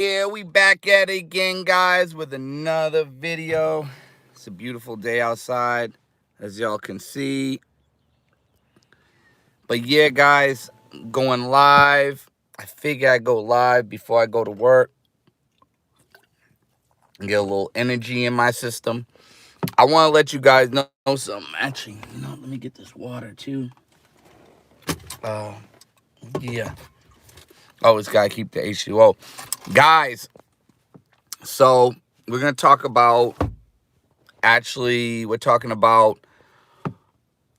Yeah, we back at it again, guys, with another video. It's a beautiful day outside, as y'all can see. But yeah, guys, going live. I figure I go live before I go to work and get a little energy in my system. I want to let you guys know something. Actually, let me get this water too. Uh, yeah. Always gotta keep the H2O, guys. So we're gonna talk about. Actually, we're talking about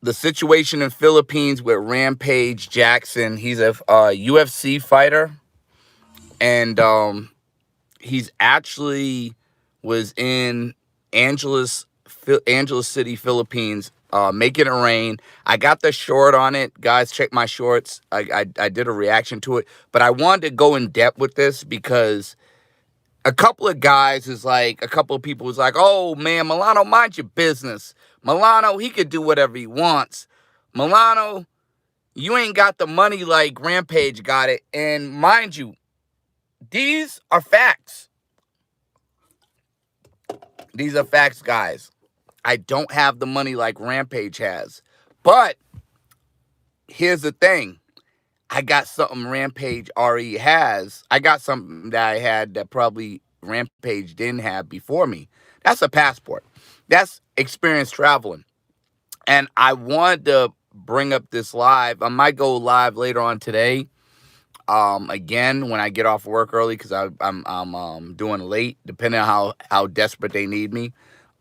the situation in Philippines with Rampage Jackson. He's a UFC fighter, and he's actually was in Angeles City, Philippines, making it rain. I got the short on it, guys. Check my shorts. I did a reaction to it, but I wanted to go in depth with this because a couple of guys is like, a couple of people was like, oh man, Mulano, mind your business. Mulano, he could do whatever he wants. Mulano, you ain't got the money like Rampage got it. And mind you, these are facts. These are facts, guys. I don't have the money like Rampage has. But here's the thing. I got something Rampage already has. I got something that I had that probably Rampage didn't have before me. That's a passport. That's experience traveling. And I wanted to bring up this live. I might go live later on today. Again, when I get off work early, because I'm doing late, depending on how desperate they need me.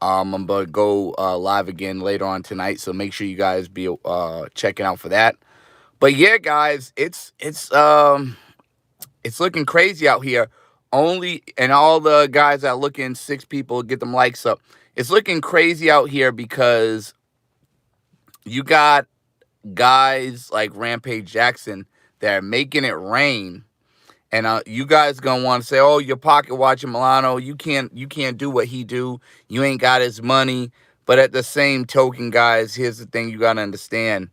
I'm gonna go live again later on tonight. So make sure you guys be checking out for that. But yeah, guys, it's looking crazy out here. And all the guys that looking 6 people, get them likes up. It's looking crazy out here because you got guys like Rampage Jackson that are making it rain, and you guys gonna want to say, "Oh, you're pocket watching Mulano. You can't do what he do. You ain't got his money." But at the same token, guys, here's the thing you gotta understand: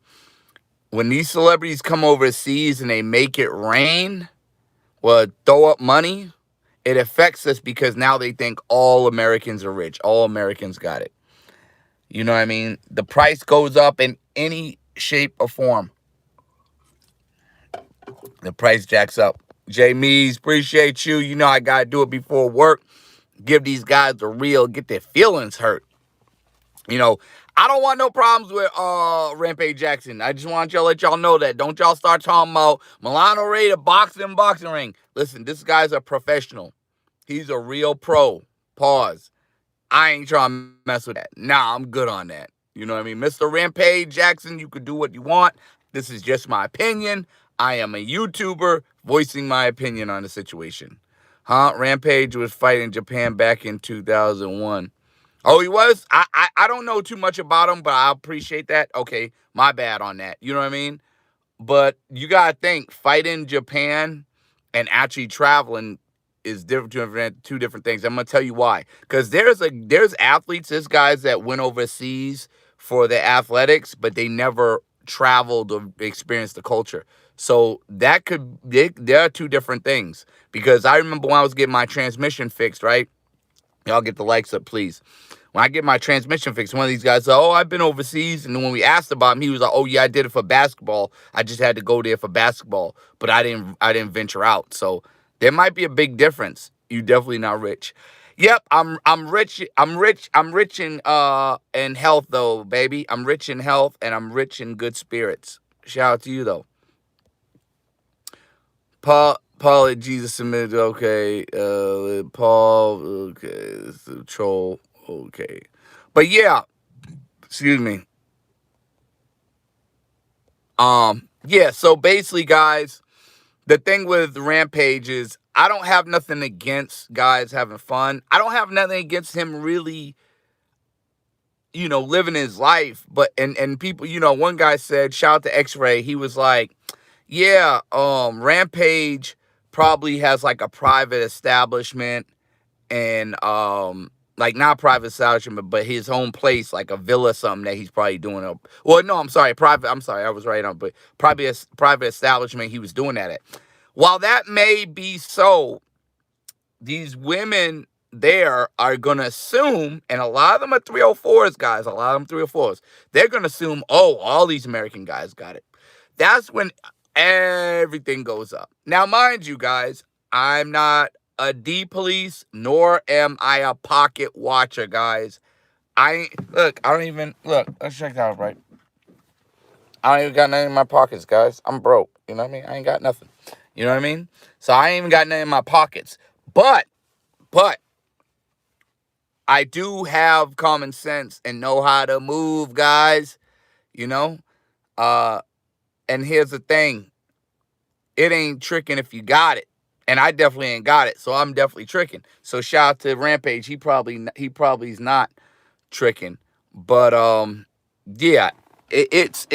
when these celebrities come overseas and they make it rain, well, throw up money, it affects us because now they think all Americans are rich. All Americans got it. You know what I mean? The price goes up in any shape or form. The price jacks up. Jay Mees, appreciate you. You know I got to do it before work. Give these guys the real, get their feelings hurt. You know, I don't want no problems with Rampage Jackson. I just want y'all to let y'all know that. Don't y'all start talking about Mulano ready to boxing ring. Listen, this guy's a professional. He's a real pro. Pause. I ain't trying to mess with that. Nah, I'm good on that. You know what I mean? Mr. Rampage Jackson, you could do what you want. This is just my opinion. I am a YouTuber voicing my opinion on the situation. Rampage was fighting Japan back in 2001. Oh, he was? I don't know too much about him, but I appreciate that. Okay, my bad on that. You know what I mean? But you got to think, fighting Japan and actually traveling is two different things. I'm gonna tell you why. Because there's athletes, there's guys that went overseas for the athletics, but they never traveled or experienced the culture. So there are two different things. Because I remember when I was getting my transmission fixed, right? Y'all get the likes up, please. When I get my transmission fixed, one of these guys said, "Oh, I've been overseas." And then when we asked about him, he was like, "Oh yeah, I did it for basketball. I just had to go there for basketball, but I didn't venture out." So there might be a big difference. You definitely not rich. Yep, I'm rich. I'm rich in health though, baby. I'm rich in health and I'm rich in good spirits. Shout out to you though. Paul at Jesus submitted. Okay, Paul. Okay, it's a troll. Okay, but yeah, excuse me. Yeah. So basically, guys, the thing with Rampage is I don't have nothing against guys having fun. I don't have nothing against him really, living his life. But and people, one guy said, shout out to X-Ray. He was like, yeah, Rampage probably has like a private establishment and like not private establishment, but his own place, like a villa, something that he's probably doing. Well, no, I'm sorry, private. I'm sorry, I was right on, but private establishment he was doing that at. While that may be so, these women there are going to assume, and a lot of them are 304s, guys, a lot of them 304s. They're going to assume, oh, all these American guys got it. That's when everything goes up. Now, mind you, guys, I'm not a D police, nor am I a pocket watcher, guys. I don't even, let's check that out, right? I don't even got nothing in my pockets, guys. I'm broke. You know what I mean? I ain't got nothing. You know what I mean? So I ain't even got nothing in my pockets. But I do have common sense and know how to move, guys. You know? And here's the thing. It ain't tricking if you got it. And I definitely ain't got it. So I'm definitely tricking. So shout out to Rampage. He probably is not tricking. But yeah. It's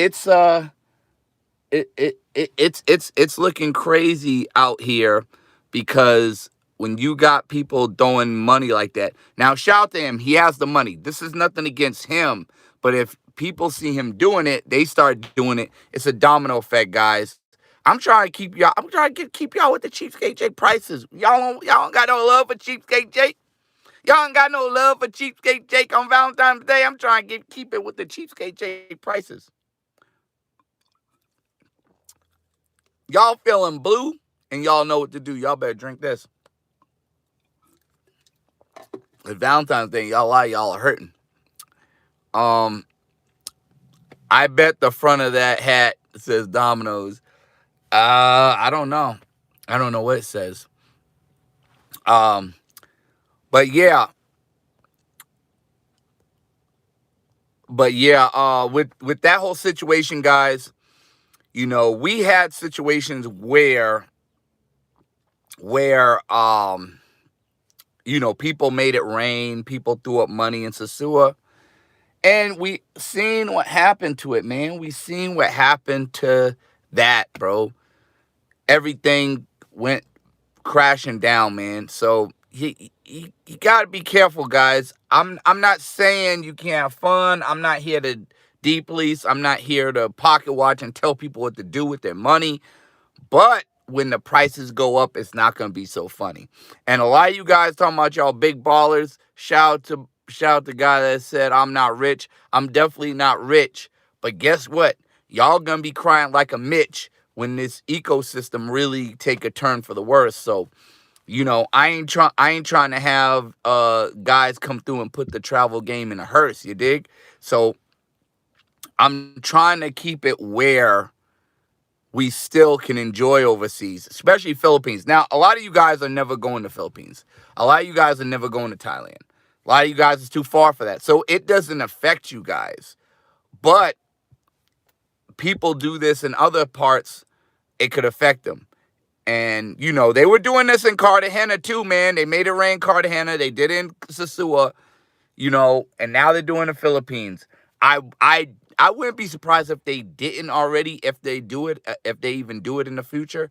looking crazy out here because when you got people throwing money like that. Now, shout out to him. He has the money. This is nothing against him. But if people see him doing it, they start doing it. It's a domino effect, guys. I'm trying to keep y'all. I'm trying to keep y'all with the Cheapskate Jake prices. Y'all don't got no love for Cheapskate Jake. Y'all ain't got no love for Cheapskate Jake on Valentine's Day. I'm trying to keep it with the Cheapskate Jake prices. Y'all feeling blue and y'all know what to do. Y'all better drink this. It's Valentine's Day, y'all are hurting. I bet the front of that hat says Domino's. I don't know. I don't know what it says. But yeah. With that whole situation, guys, you know, we had situations where you know, people made it rain, people threw up money in Sasua. And we seen what happened to it, man. We seen what happened to that, bro. Everything went crashing down, man. So you gotta be careful, guys. I'm not saying you can't have fun. I'm not here to de-police. I'm not here to pocket watch and tell people what to do with their money. But when the prices go up, it's not gonna be so funny. And a lot of you guys talking about y'all big ballers. Shout out the guy that said I'm not rich. I'm definitely not rich. But guess what? Y'all gonna be crying like a Mitch when this ecosystem really take a turn for the worse. So, you know, I ain't trying to have guys come through and put the travel game in a hearse, you dig? So I'm trying to keep it where we still can enjoy overseas, especially Philippines. Now, a lot of you guys are never going to Philippines. A lot of you guys are never going to Thailand. A lot of you guys is too far for that. So it doesn't affect you guys. But people do this in other parts, it could affect them. And, you know, they were doing this in Cartagena too, man. They made it rain Cartagena. They did it in Sasua, you know, and now they're doing the Philippines. I wouldn't be surprised if they didn't already, if they do it, if they even do it in the future,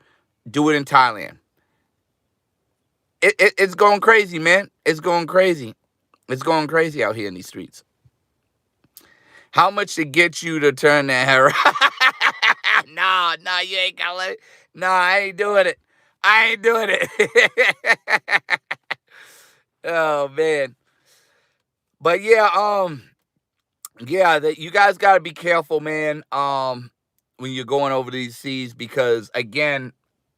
do it in Thailand. It's going crazy, man. It's going crazy. It's going crazy out here in these streets. How much to get you to turn that hair around? No, you ain't gonna let it. No, I ain't doing it. I ain't doing it. Oh, man. But yeah, you guys got to be careful, man, when you're going over these seas, because again,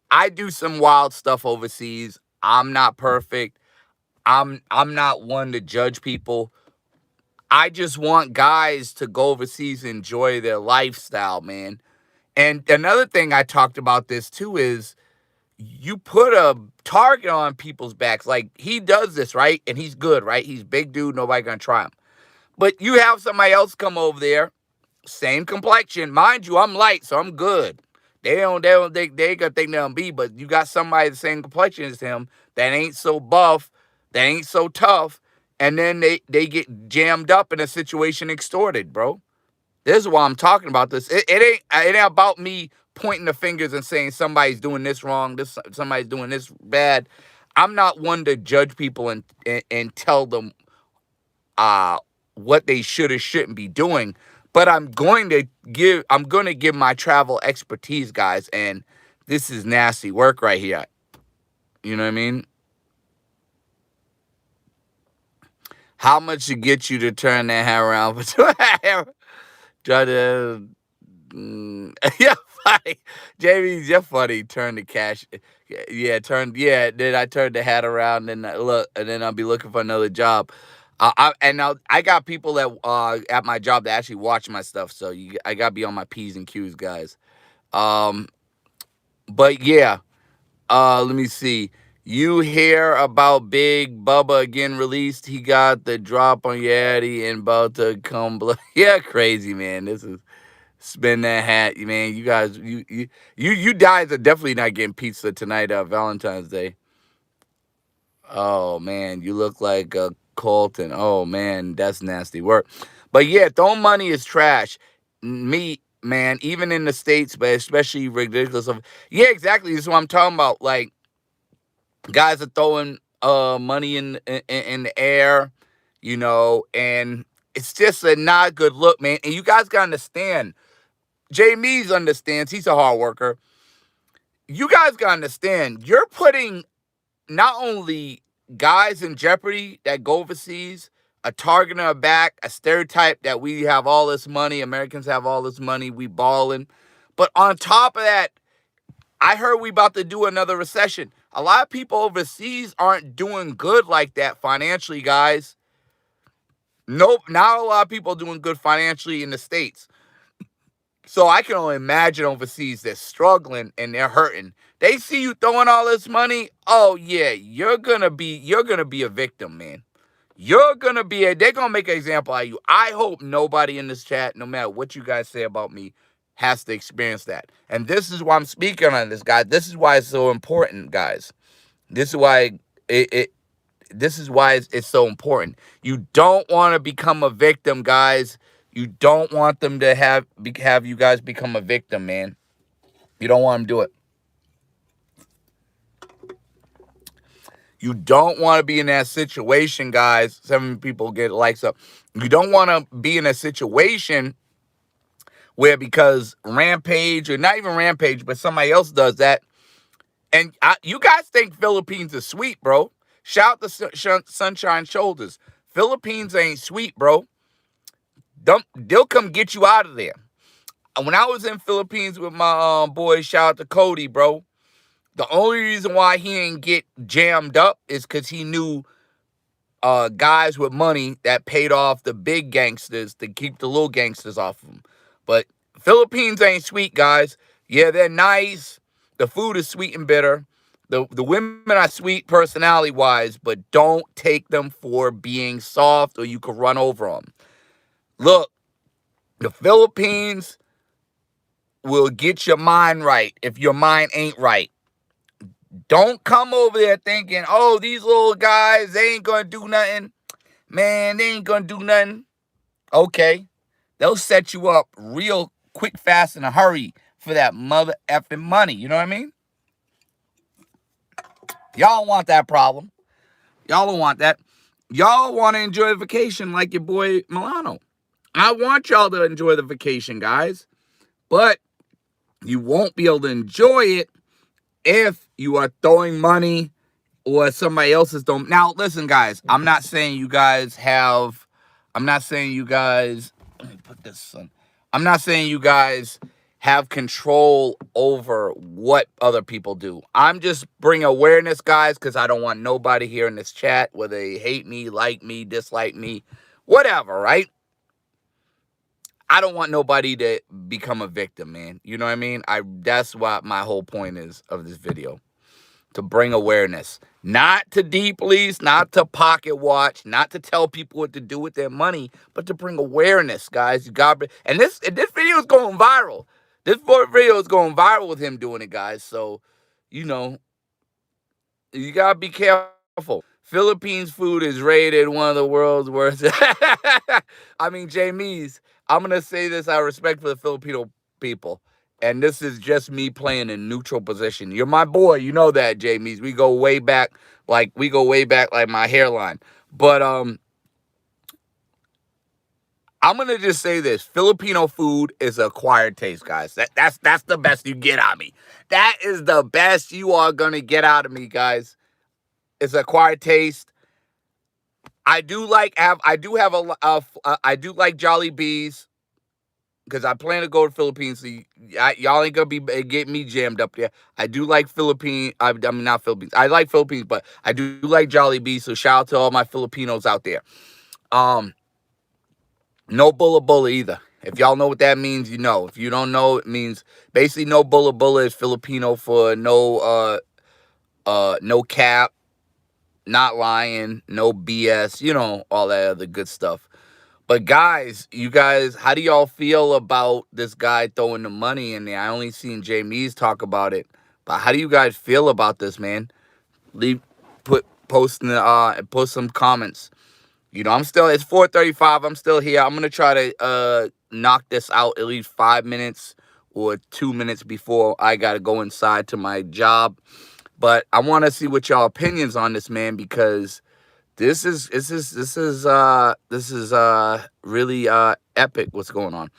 I do some wild stuff overseas. I'm not perfect. I'm not one to judge people. I just want guys to go overseas and enjoy their lifestyle, man. And another thing I talked about this too is you put a target on people's backs. Like, he does this, right? And he's good, right? He's big dude. Nobody gonna try him. But you have somebody else come over there, same complexion. Mind you, I'm light, so I'm good. They gonna think they'll be, but you got somebody the same complexion as him that ain't so buff, that ain't so tough, and then they get jammed up in a situation, extorted, bro. This is why I'm talking about this. It ain't about me pointing the fingers and saying somebody's doing this wrong, somebody's doing this bad. I'm not one to judge people and tell them what they should or shouldn't be doing. But I'm going to give my travel expertise, guys, and this is nasty work right here. You know what I mean? How much to get you to turn that hat around? Try to, yeah, funny. Jamie's, you're funny. Turn the cash, yeah. Then I turn the hat around, and look, and then I'll be looking for another job. I got people that at my job that actually watch my stuff, so I gotta be on my P's and Q's, guys. Um, but yeah, let me see. You hear about Big Bubba again released? He got the drop on Yeti and about to come. Yeah, crazy, man. This is spin that hat, man. You guys, you guys are definitely not getting pizza tonight. Valentine's Day. Oh man, you look like a Colton. Oh man, that's nasty work. But yeah, throwing money is trash. Me, man, even in the States, but especially ridiculous of. Yeah, exactly. This is what I'm talking about. Like, guys are throwing money in the air, and it's just a not good look, man. And you guys gotta understand. Mees understands. He's a hard worker. You guys gotta understand. You're putting not only guys in jeopardy that go overseas, a target on our back, a stereotype that we have all this money, Americans have all this money, we balling. But on top of that, I heard we about to do another recession. A lot of people overseas aren't doing good like that financially, guys. Nope, not a lot of people doing good financially in the States. So I can only imagine overseas they're struggling and they're hurting. They see you throwing all this money. Oh yeah, you're gonna be a victim, man. They're gonna make an example out of you. I hope nobody in this chat, no matter what you guys say about me, has to experience that. And this is why I'm speaking on this, guys. This is why it's so important, guys. This is why it's so important. You don't want to become a victim, guys. You don't want them to have you guys become a victim, man. You don't want them to do it. You don't want to be in that situation, guys. 7 people get likes up. You don't want to be in a situation where, because Rampage, or not even Rampage, but somebody else does that, and you guys think Philippines is sweet, bro. Shout the Sunshine Shoulders. Philippines ain't sweet, bro. They'll come get you out of there. When I was in Philippines with my boy, shout out to Cody, bro. The only reason why he didn't get jammed up is because he knew guys with money that paid off the big gangsters to keep the little gangsters off of them. But Philippines ain't sweet, guys. Yeah, they're nice. The food is sweet and bitter. The women are sweet personality-wise, but don't take them for being soft or you could run over them. Look, the Philippines will get your mind right if your mind ain't right. Don't come over there thinking, oh, these little guys, they ain't gonna do nothing. Man, they ain't gonna do nothing. Okay. They'll set you up real quick, fast, in a hurry for that mother effing money. You know what I mean? Y'all don't want that problem. Y'all don't want that. Y'all want to enjoy a vacation like your boy Milano. I want y'all to enjoy the vacation, guys. But you won't be able to enjoy it if you are throwing money or somebody else is throwing. Now, listen, guys. I'm not saying you guys, let me put this on. I'm not saying you guys have control over what other people do. I'm just bringing awareness, guys, because I don't want nobody here in this chat, whether they hate me, like me, dislike me, whatever, right? I don't want nobody to become a victim, man. You know what I mean? That's what my whole point is of this video. To bring awareness. Not to deep lease, not to pocket watch, not to tell people what to do with their money, but to bring awareness, guys. You got, and this video is going viral. This video is going viral with him doing it, guys. So, you gotta be careful. Philippines food is rated one of the world's worst. I mean, Jamies, I'm gonna say this out of respect for the Filipino people. And this is just me playing in neutral position. You're my boy. You know that, Jamies. We go way back like my hairline. But I'm going to just say this. Filipino food is acquired taste, guys. That's the best you get out of me. That is the best you are going to get out of me, guys. It's acquired taste. I do like I do have I do like Jolly Bees because I plan to go to Philippines. So y'all ain't gonna be get me jammed up there. I do like Philippines. I mean not Philippines. I like Philippines, but I do like Jolly Bees. So shout out to all my Filipinos out there. Um, no Bulla Bulla either. If y'all know what that means, you know. If you don't know, it means basically no Bulla Bulla is Filipino for no cap, not lying, no BS, you know, all that other good stuff. But guys, you guys, how do y'all feel about this guy throwing the money in there? I only seen Jamie's talk about it. But how do you guys feel about this, man? Post some comments. You know, it's 4:35. I'm still here. I'm gonna try to knock this out at least 5 minutes or 2 minutes before I gotta go inside to my job. But I want to see what y'all opinions on this, man, because this is really epic what's going on.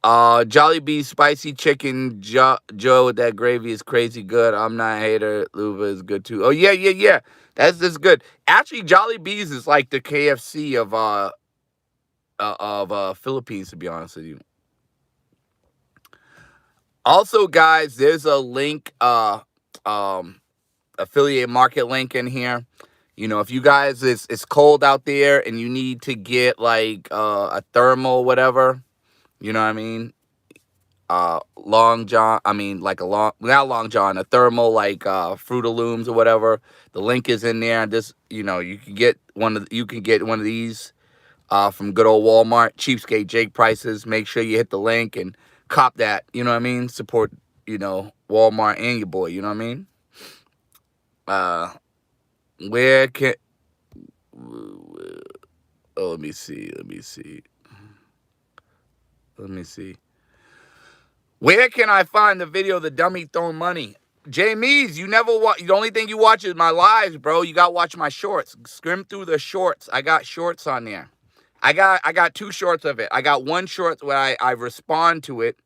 Jollibee spicy chicken Joe with that gravy is crazy good. I'm not a hater. Luba is good too. Oh yeah. That's good. Actually, Jollibee's is like the KFC of Philippines, to be honest with you. Also, guys, there's a link affiliate market link in here. You know, if you guys it's cold out there and you need to get like a thermal whatever, you know what I mean? Long John, I mean like not Long John, a thermal like Fruit of Looms or whatever. The link is in there. This, you know, you can get one of these from good old Walmart, cheapskate Jake prices. Make sure you hit the link and cop that, you know what I mean? Support, you know, Walmart and your boy, you know what I mean? Where can oh, let me see. Where can I find the video of the dummy throwing money? Jamie's, you never watch. The only thing you watch is my lives, bro. You got to watch my shorts. Skim through the shorts. I got shorts on there. I got two shorts of it. I got one short where I respond to it.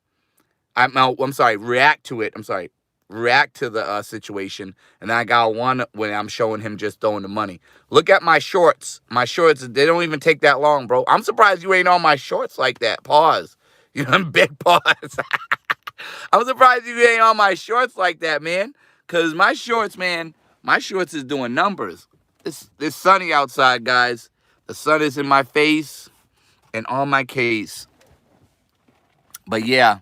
I'm sorry, react to it. I'm sorry, react to the situation. And then I got one when I'm showing him just throwing the money. Look at my shorts. My shorts, they don't even take that long, bro. I'm surprised you ain't on my shorts like that. Pause. You know, big pause. I'm surprised you ain't on my shorts like that, man. Because my shorts, man, my shorts is doing numbers. It's sunny outside, guys. The sun is in my face and on my case. But yeah,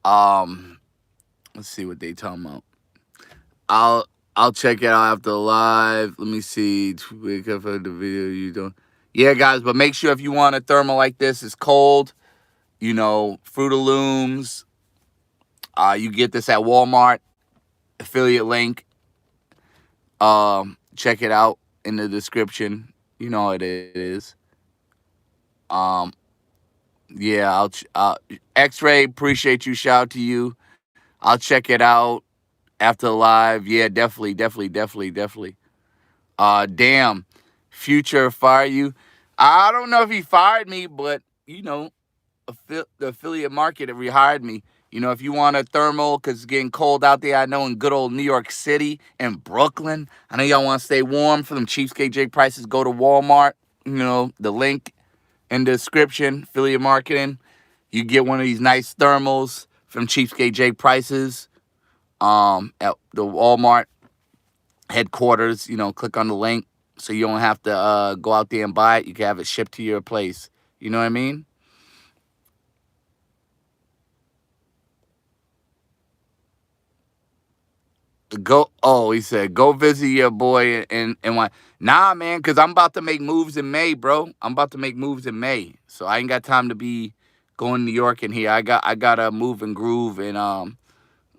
let's see what they talking about. I'll check it out after live. Let me see. Wake up for the video you don't. Yeah, guys, but make sure if you want a thermal like this, it's cold. You know, Fruit of Looms. You get this at Walmart. Affiliate link. Check it out in the description. You know what it is. Yeah, X-Ray, appreciate you. Shout out to you. I'll check it out after live. Yeah, definitely. Damn, Future fire you. I don't know if he fired me, but you know, the affiliate market rehired me. You know, if you want a thermal, because it's getting cold out there, I know in good old New York City and Brooklyn. I know y'all want to stay warm for them cheapskate Jake prices. Go to Walmart. You know, the link in the description, affiliate marketing. You get one of these nice thermals from cheapskate Jake prices at the Walmart headquarters. You know, click on the link so you don't have to go out there and buy it. You can have it shipped to your place. You know what I mean? He said, go visit your boy and why. Nah, man, because I'm about to make moves in May, bro. I'm about to make moves in May. So I ain't got time to be going to New York in here. I gotta move and groove and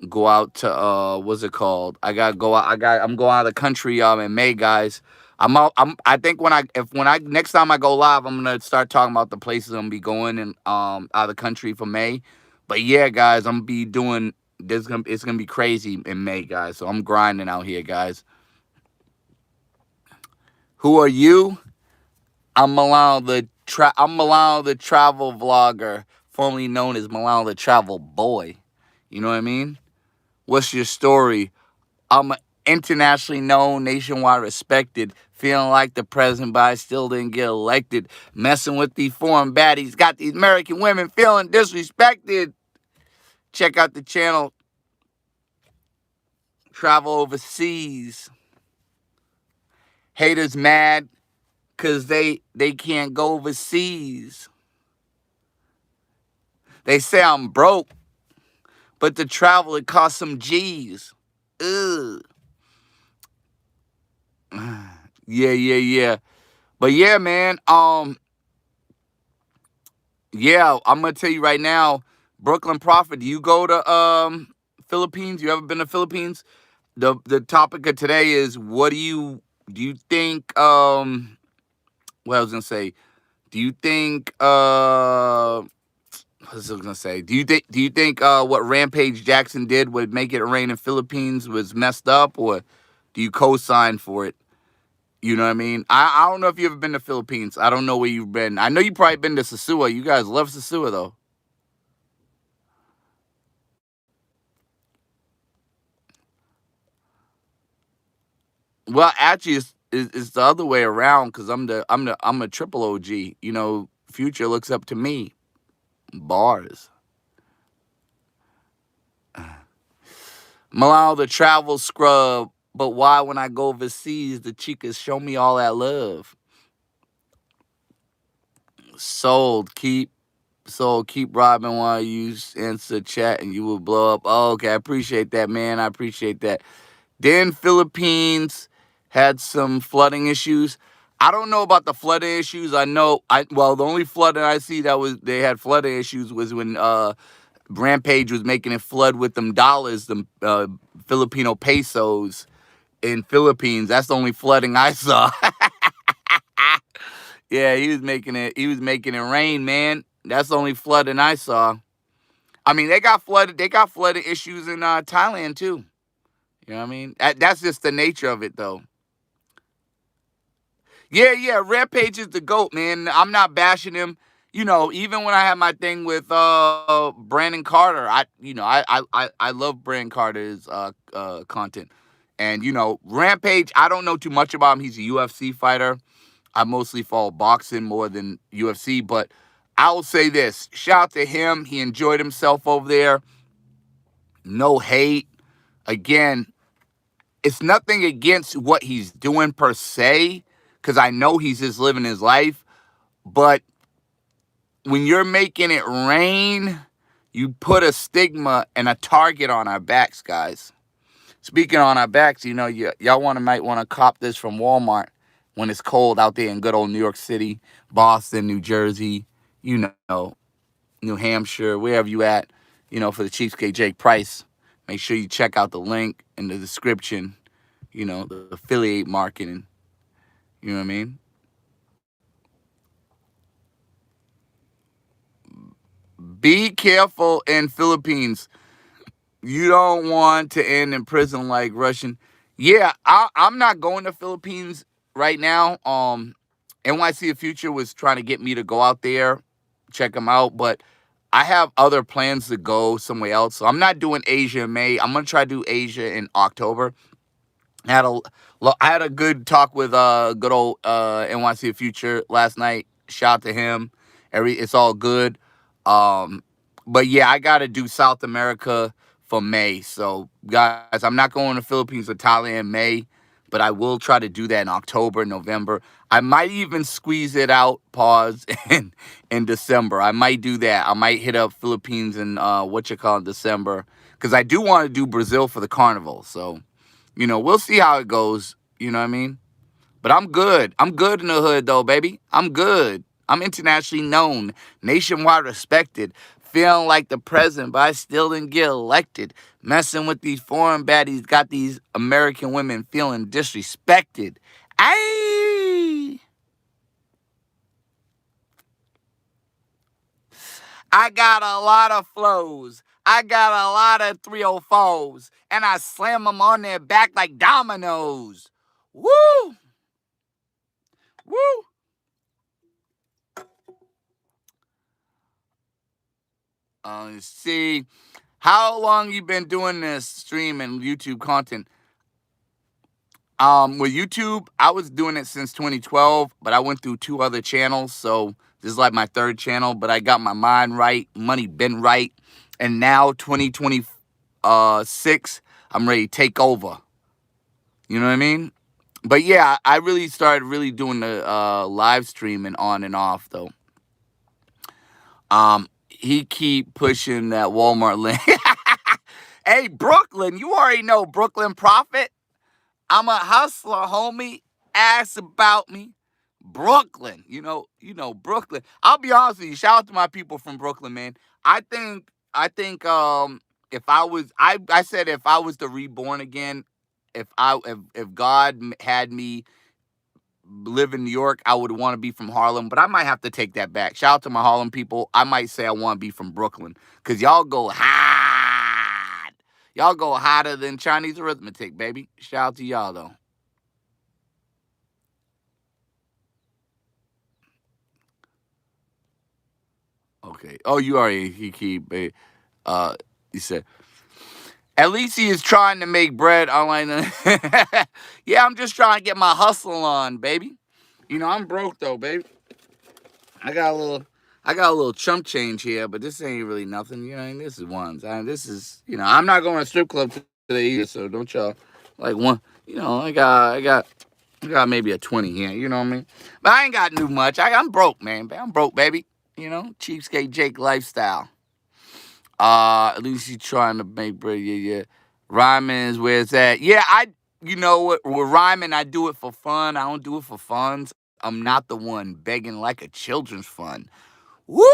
go out to what's it called? I gotta go out. I'm going out of the country in May, guys. I think when I next time I go live, I'm gonna start talking about the places I'm gonna be going and out of the country for May. But yeah, guys, I'm gonna be doing it's gonna be crazy in May, guys. So I'm grinding out here, guys. Who are you? I'm Milano the travel vlogger, formerly known as Milano the travel boy. You know what I mean? What's your story? I'm an internationally known, nationwide respected feeling like the president, but I still didn't get elected. Messing with these foreign baddies, got these American women feeling disrespected. Check out the channel. Travel overseas. Haters mad because they can't go overseas. They say I'm broke, but to travel, it costs some G's. Ugh. Yeah. But yeah, man, yeah, I'm gonna tell you right now, Brooklyn Prophet, do you go to Philippines? You ever been to Philippines? The topic of today is do you think what I was gonna say? Do you think what was I gonna say? Do you think what Rampage Jackson did would make it rain in Philippines was messed up, or do you co-sign for it? You know what I mean? I don't know if you've ever been to Philippines. I don't know where you've been. I know you probably been to Sasua. You guys love Sasua though. Well, actually, it's the other way around because I'm a triple OG. You know, Future looks up to me. Bars. Milano the travel scrub, but why when I go overseas the chicas show me all that love? Sold. Keep robbing while you answer chat and you will blow up. Oh, okay, I appreciate that, man. I appreciate that. Then Philippines had some flooding issues. I don't know about the flooding issues. Well, the only flooding I see they had flooding issues was when Rampage was making it flood with them dollars, them Filipino pesos in Philippines. That's the only flooding I saw. Yeah, he was making it rain, man. That's the only flooding I saw. I mean, they got flooded issues in Thailand too. You know what I mean? That's just the nature of it, though. Yeah. Rampage is the GOAT, man. I'm not bashing him. You know, even when I had my thing with Brandon Carter, I love Brandon Carter's content. And Rampage, I don't know too much about him. He's a UFC fighter. I mostly follow boxing more than UFC, but I will say this. Shout out to him. He enjoyed himself over there. No hate. Again, it's nothing against what he's doing per se, because I know he's just living his life. But when you're making it rain, you put a stigma and a target on our backs, guys. Speaking on our backs, y'all might want to cop this from Walmart when it's cold out there in good old New York City, Boston, New Jersey, you know, New Hampshire, wherever you at, for the Cheapskate Jake Price. Make sure you check out the link in the description, the affiliate marketing. You know what I mean? Be careful in Philippines. You don't want to end in prison like Russian. Yeah, I'm not going to Philippines right now. NYC The Future was trying to get me to go out there, check them out, but I have other plans to go somewhere else. So I'm not doing Asia in May. I'm gonna try to do Asia in October. I had a good talk with good old NYC The Future last night. Shout out to him. It's all good. But yeah, I gotta do South America for May. So guys, I'm not going to Philippines or Thailand in May, but I will try to do that in October, November. I might even squeeze it out, pause, in December. I might do that. I might hit up Philippines in December. Because I do want to do Brazil for the carnival. So we'll see how it goes. You know what I mean? But I'm good. I'm good in the hood, though, baby. I'm good. I'm internationally known, nationwide respected, feeling like the president, but I still didn't get elected. Messing with these foreign baddies, got these American women feeling disrespected. Ayy! I got a lot of flows. I got a lot of 304s, and I slam them on their back like dominoes. Woo! Woo! Let's see. How long you been doing this stream and YouTube content? With YouTube, I was doing it since 2012, but I went through 2 other channels, so this is like my 3rd channel. But I got my mind right, money been right, and now 2026, I'm ready to take over. You know what I mean? But yeah, I really started really doing the live streaming on and off though. He keep pushing that Walmart link. Hey, Brooklyn, you already know Brooklyn Prophet. I'm a hustler, homie. Ask about me. Brooklyn, Brooklyn. I'll be honest with you. Shout out to my people from Brooklyn, man. I think if I said if I was the reborn again, if God had me live in New York, I would want to be from Harlem, but I might have to take that back. Shout out to my Harlem people. I might say I want to be from Brooklyn because y'all go hot. Y'all go hotter than Chinese arithmetic, baby. Shout out to y'all, though. Okay. Oh, you already, you said, at least he is trying to make bread online. Yeah, I'm just trying to get my hustle on, baby. I'm broke, though, baby. I got a little chump change here, but this ain't really nothing. This is ones. This is, I'm not going to strip club today either, so don't y'all like one. I got maybe a 20 here. You know what I mean? But I ain't got too much. I'm broke, man. I'm broke, baby. Cheapskate Jake lifestyle. At least he's trying to make bread. Yeah. Rhyming is where it's at. Yeah, you know what? With rhyming, I do it for fun. I don't do it for funds. I'm not the one begging like a children's fund. Woo!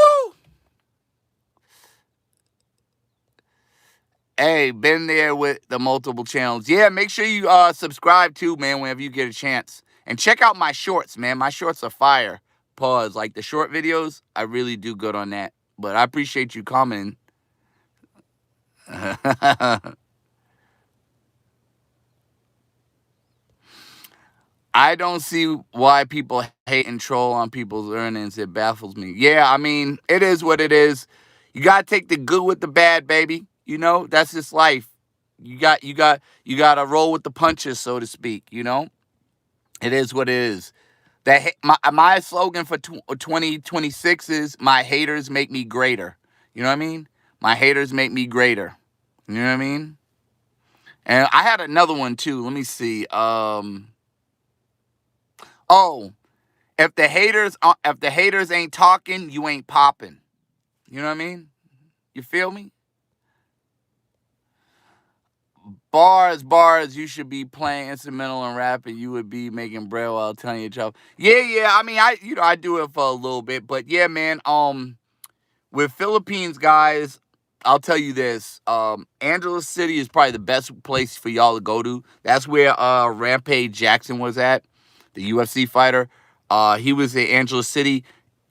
Hey, been there with the multiple channels. Yeah, make sure you subscribe too, man, whenever you get a chance. And check out my shorts, man. My shorts are fire. Pause. Like the short videos, I really do good on that. But I appreciate you coming. I don't see why people hate and troll on people's earnings. It baffles me. Yeah, I mean, it is what it is. You gotta take the good with the bad, baby. That's just life. You gotta roll with the punches, so to speak. It is what it is. My slogan for 2026 is my haters make me greater. You know what I mean? My haters make me greater. You know what I mean? And I had another one too. Let me see. Oh, if the haters ain't talking, you ain't popping. You know what I mean? You feel me? Bars, you should be playing instrumental and rapping. You would be making bread while telling your job. Yeah. I mean, I do it for a little bit, but yeah, man. With Philippines guys, I'll tell you this. Angeles City is probably the best place for y'all to go to. That's where Rampage Jackson was at, the UFC fighter. He was in Angeles City.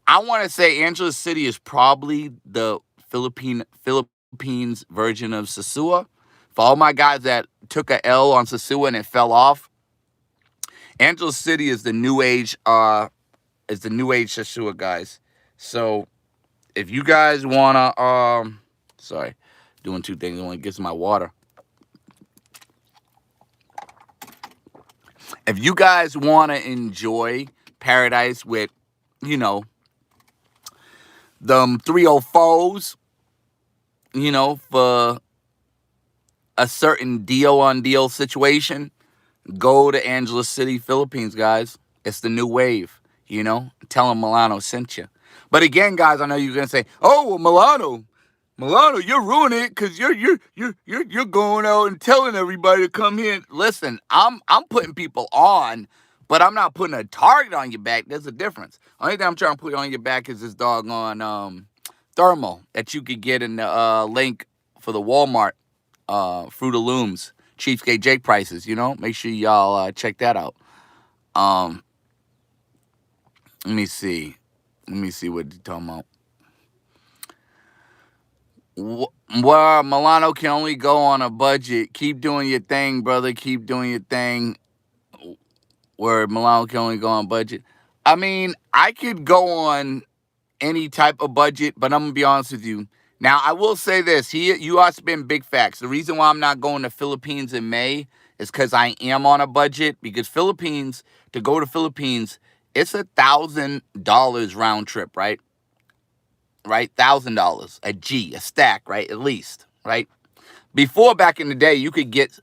I want to say Angeles City is probably the Philippines version of Sasua. For all my guys that took a L on Sasua and it fell off, Angeles City is the new age Sasua, guys. So if you guys wanna sorry, doing 2 things. I want to get some my water. If you guys wanna enjoy paradise with, them 304s, for a certain deal on deal situation, go to Angeles City, Philippines, guys. It's the new wave, Tell them Mulano sent you. But again, guys, I know you're gonna say, "Oh, well, Mulano, you're ruining it because you're going out and telling everybody to come here." Listen, I'm putting people on, but I'm not putting a target on your back. There's a difference. Only thing I'm trying to put on your back is this doggone thermal that you could get in the link for the Walmart Fruit of Looms Cheapskate Jake prices. Make sure y'all check that out. Let me see what you're talking about. Well, Mulano can only go on a budget. Keep doing your thing, brother. Keep doing your thing. Where Mulano can only go on budget. I mean, I could go on any type of budget, but I'm gonna be honest with you. Now, I will say this: you are spending big facts. The reason why I'm not going to Philippines in May is because I am on a budget. Because Philippines, to go to Philippines, it's $1,000 round trip, right? Right, $1,000 a stack, right? At least, right? Before, back in the day, you could get,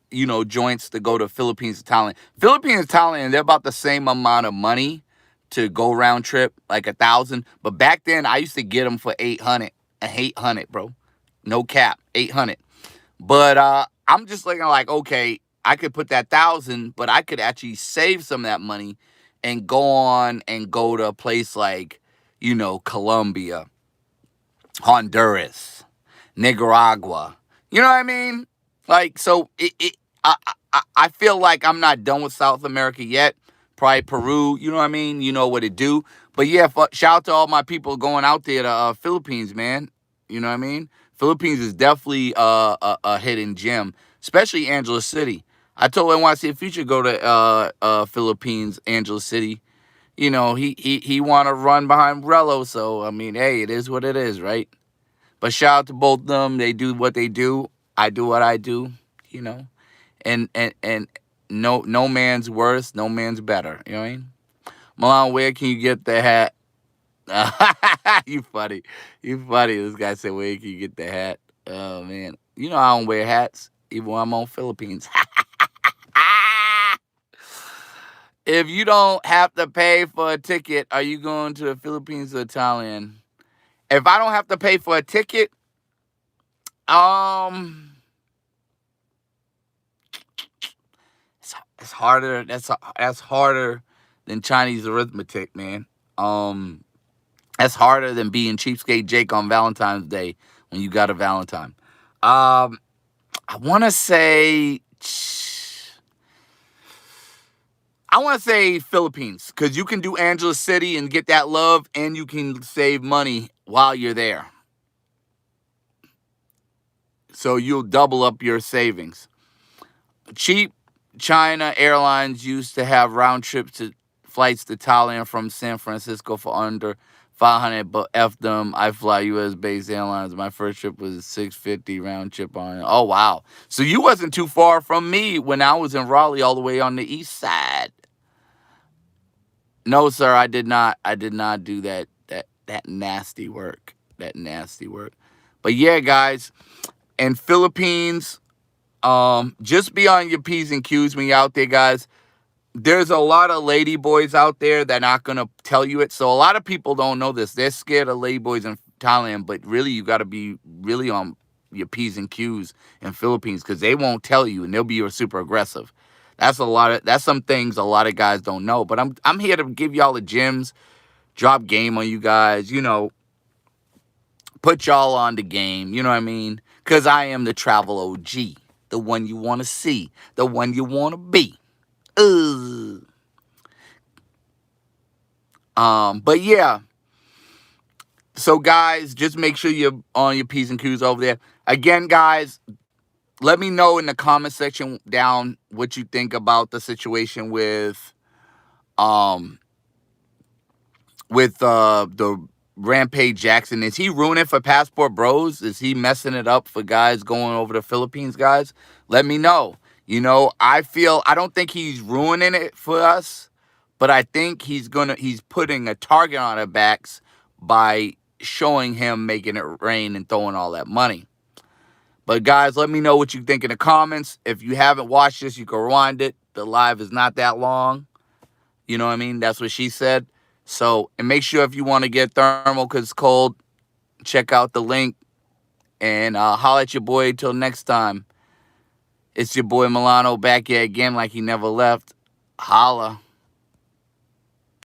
joints to go to Philippines to Thailand. Philippines to Thailand, they're about the same amount of money to go round trip, like 1,000. But back then, I used to get them for 800, 800, bro. No cap, 800. But I'm just looking like, okay, I could put that 1,000, but I could actually save some of that money and go on and go to a place like, Colombia, Honduras, Nicaragua. You know what I mean? Like, so I feel like I'm not done with South America yet. Probably Peru, you know what I mean? You know what it do. But yeah, shout out to all my people going out there to Philippines, man. You know what I mean? Philippines is definitely a hidden gem, especially Angeles City. I told NYC Future go to Philippines, Angeles City. He want to run behind Rello, so I mean, hey, it is what it is, right? But shout out to both of them. They do what they do. I do what I do, and no man's worse, no man's better. You know what I mean? Milano, where can you get the hat? You funny. You funny. This guy said, where can you get the hat? Oh, man. I don't wear hats, even when I'm on Philippines. If you don't have to pay for a ticket, are you going to the Philippines or Thailand? If I don't have to pay for a ticket, it's harder. That's harder than Chinese arithmetic, man. That's harder than being Cheapskate Jake on Valentine's Day when you got a Valentine. I want to say Philippines, because you can do Angeles City and get that love, and you can save money while you're there. So you'll double up your savings. Cheap China Airlines used to have round trips flights to Thailand from San Francisco for under 500, but F them. I fly U.S.-based airlines. My first trip was $650 round trip on it. Oh, wow. So you wasn't too far from me when I was in Raleigh, all the way on the east side. No, sir, I did not. I did not do that nasty work. That nasty work. But yeah, guys, in Philippines, just be on your P's and Q's when you're out there, guys. There's a lot of lady boys out there that are not going to tell you it. So a lot of people don't know this. They're scared of lady boys in Thailand, but really you got to be really on your P's and Q's in Philippines, because they won't tell you and they'll be super aggressive. That's some things a lot of guys don't know. But I'm here to give y'all the gems, drop game on you guys, put y'all on the game, you know what I mean? Because I am the travel OG, the one you want to see, the one you want to be. But yeah. So guys, just make sure you're on your P's and Q's over there. Again, guys, let me know in the comment section down what you think about the situation with the Rampage Jackson. Is he ruining for Passport Bros? Is he messing it up for guys going over to Philippines, guys? Let me know. I don't think he's ruining it for us, but I think he's putting a target on our backs by showing him making it rain and throwing all that money. But guys, let me know what you think in the comments. If you haven't watched this, you can rewind it. The live is not that long. You know what I mean? That's what she said. So, and make sure if you want to get thermal because it's cold, check out the link. And holla at your boy till next time. It's your boy Milano back here again like he never left. Holla.